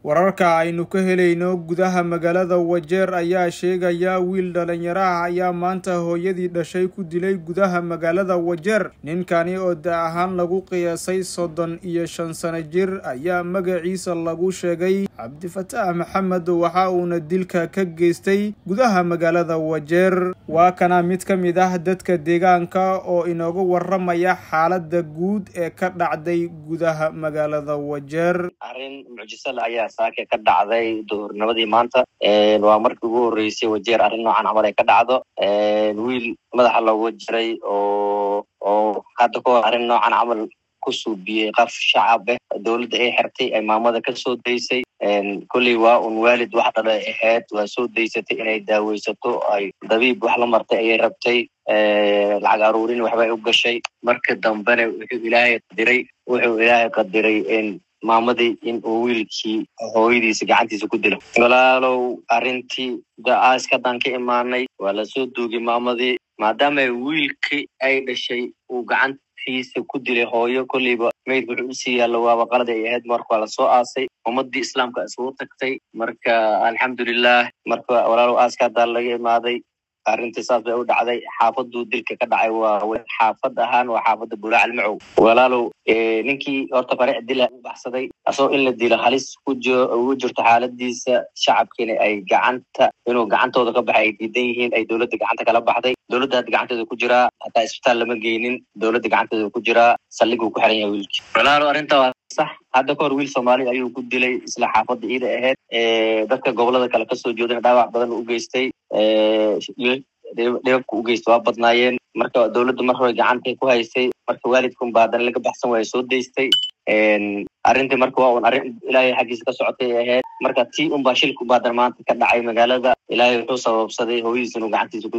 wararka aynu ka helayno gudaha magaalada Wajeer ayaa sheegaya wiil dhalinyaro ah ayaa maanta hooyadii dhashay ku dilay gudaha magaalada Wajeer. Ninkani oo da ahaan lagu qiyaasay 35 sano jir ayaa magaciisa lagu sheegay Cabdifataax Maxamed waxa uuna dilka ka geystay gudaha magaalada Wajeer. waa kana mid ka mid ah dadka deegaanka oo inoogu waramaya xaaladda guud ee ka dhacday gudaha magaalada Wajeer. arrin mucjisad ayaa saaka ka dhacday duhurnimadii maanta waa markii ugu horeysay Wajeer arrin noocan camal ay ka dhacdo wiil madaxa loogu jiray oo hadda ko arrin noocan camal ku suubiyay qaf shacab dawladda ay xirtay ay maamada ka soo deysay kulli waa waalid wax dhalay ahayd waa soo deysatay inay daaweysato ay dabiib wax la martay ay rabtay lacag aruurin waxba ay u gashay marka dambena wuxuu ilaahay qadiray in maamadii in uu wiilkii hooyadiisa gacantiisa ku dilo. walaalow arrintii da'aas ka danka imaanay waa la soo duugay maamadii maadaama wiilkii ay dhashay uu gacantiisa ku dilay hooyo kulliba meyd wuxuu u sii yaalo waa qalad ay ahayd marka la soo aasay ummadii islaamka isugu tagtay marka alxamdulillah marka walaalow aaska dal laga imaaday arrintii saas bay u dhacday xaafadu dilka ka dhacay waa xaafad ahaan waa xaafada Bulaacal Macow. walaalow ninkii horta fariic dil u baxsaday asoo in la dilo halis ku jirto xaaladiisa shacabkiina ay inuu gacantooda ka baxay ay diidan yihiin ay dawladda gacanta kala baxday. dawladda gacanteeda ku jira hataa isbitaal lama geynin dawladda gacanteeda ku jira saldhig uu ku xiran yahay wiilkii. walaalow arrinta صح هذا كور ويل سومالي أيوة قد لي إصلاح حافظ إيده أهد ذكر قبل ذا كلا كسر جودنا دعوة بدن وجيستي ليك وجيست وابطناين مركب دولة مرة جعنتي كويسي مركب والدكم بعد لك بحسن ويسود ديستي أرنت مركب أرنت إلهي حقيقة كسرعتي أهد مركب تي باشيلكم بعد ما تكدعي مجال ذا إلهي توصل بصدي هو يزنو جعنتي زود